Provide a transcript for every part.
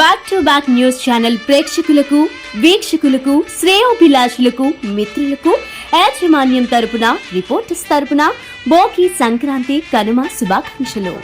Back to back news channel ప్రేక్షకులకు, వీక్షకులకు, శ్రేయోభిలాషులకు, మిత్రులకు యాజమాన్యం తరపున, రిపోర్టర్స్ తరపున భోగి సంక్రాంతి కనుమ శుభాకాంక్షలు.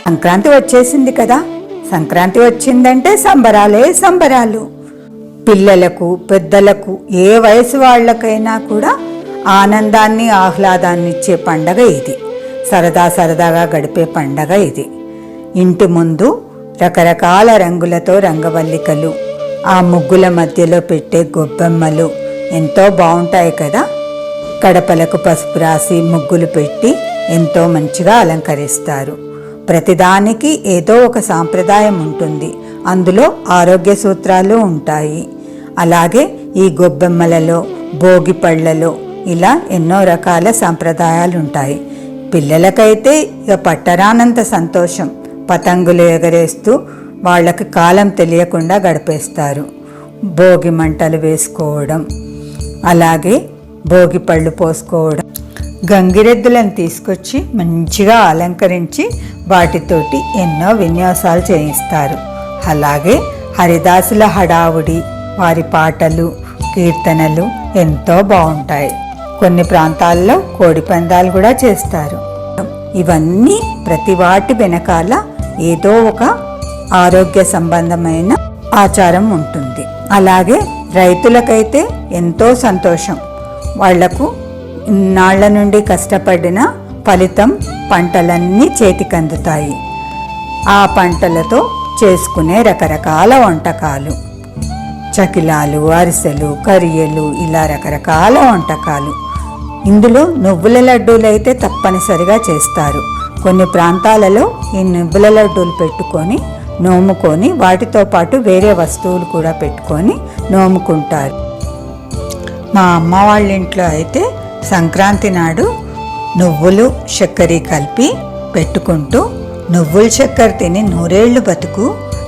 సంక్రాంతి వచ్చేసింది కదా. సంక్రాంతి వచ్చిందంటే సంబరాలే సంబరాలు. పిల్లలకు, పెద్దలకు, ఏ వయసు వాళ్ళకైనా కూడా ఆనందాన్ని, ఆహ్లాదాన్ని ఇచ్చే పండగ ఇది. సరదాగా గడిపే పండగ ఇది. ఇంటి ముందు రకరకాల రంగులతో రంగవల్లికలు, ఆ ముగ్గుల మధ్యలో పెట్టే గొబ్బెమ్మలు ఎంతో బాగుంటాయి కదా. గడపలకు పసుపు రాసి ముగ్గులు పెట్టి ఎంతో మంచిగా అలంకరిస్తారు. ప్రతిదానికి ఏదో ఒక సాంప్రదాయం ఉంటుంది. అందులో ఆరోగ్య సూత్రాలు ఉంటాయి. అలాగే ఈ గొబ్బెమ్మలలో, భోగి పళ్ళలో ఇలా ఎన్నో రకాల సాంప్రదాయాలు ఉంటాయి. పిల్లలకైతే ఇక పట్టరానంత సంతోషం. పతంగులు ఎగరేస్తూ వాళ్ళకి కాలం తెలియకుండా గడిపేస్తారు. భోగి మంటలు వేసుకోవడం, అలాగే భోగి పళ్ళు పోసుకోవడం, గంగిరెద్దులను తీసుకొచ్చి మంచిగా అలంకరించి వాటితోటి ఎన్నో విన్యాసాలు చేయిస్తారు. అలాగే హరిదాసుల హడావుడి, వారి పాటలు, కీర్తనలు ఎంతో బాగుంటాయి. కొన్ని ప్రాంతాల్లో కోడి పందాలు కూడా చేస్తారు. ఇవన్నీ ప్రతి వాటి వెనకాల ఏదో ఒక ఆరోగ్య సంబంధమైన ఆచారం ఉంటుంది. అలాగే రైతులకైతే ఎంతో సంతోషం. వాళ్లకు నాళ్ల నుండి కష్టపడిన ఫలితం, పంటలన్నీ చేతికి అందుతాయి. ఆ పంటలతో చేసుకునే రకరకాల వంటకాలు, చకిలాలు, అరిసెలు, కరియలు, ఇలా రకరకాల వంటకాలు. ఇందులో నువ్వుల లడ్డూలు అయితే తప్పనిసరిగా చేస్తారు. కొన్ని ప్రాంతాలలో ఈ నువ్వుల లడ్డూలు పెట్టుకొని నోముకొని వాటితో పాటు వేరే వస్తువులు కూడా పెట్టుకొని నోముకుంటారు. మా అమ్మ వాళ్ళ ఇంట్లో అయితే సంక్రాంతి నాడు నువ్వులు, చక్కెర కలిపి పెట్టుకుంటూ, నువ్వుల చక్కెర తిని నూరేళ్లు బతుకు,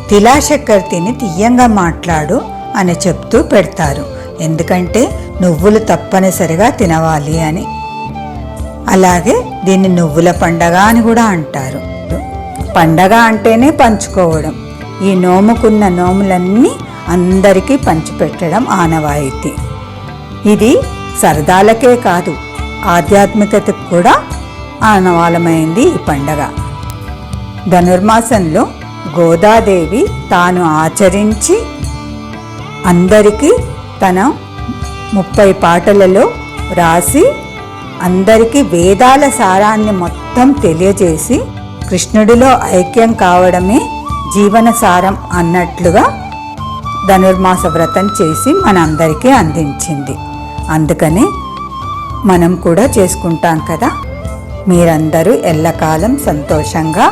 తిలా చక్కెర తిని తీయంగా మాట్లాడు అని చెప్తూ పెడతారు. ఎందుకంటే నువ్వులు తప్పనిసరిగా తినవాలి అని. అలాగే దీన్ని నువ్వుల పండగ అని కూడా అంటారు. పండగ అంటేనే పంచుకోవడం. ఈ నోముకున్న నోములన్నీ అందరికీ పంచిపెట్టడం ఆనవాయితీ. ఇది సరదాలకే కాదు, ఆధ్యాత్మికతకు కూడా ఆనవాలమైంది ఈ పండగ. ధనుర్మాసంలో గోదాదేవి తాను ఆచరించి అందరికీ తన 30 పాటలలో రాసి అందరికీ వేదాల సారాన్ని మొత్తం తెలియజేసి కృష్ణుడిలో ఐక్యం కావడమే జీవన సారం అన్నట్లుగా ధనుర్మాస వ్రతం చేసి మనందరికీ అందించింది. అందుకని మనం కూడా చేసుకుంటాం కదా. మీరందరూ ఎల్లకాలం సంతోషంగా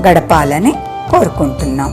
గడపాలని కోరుకుంటున్నాం.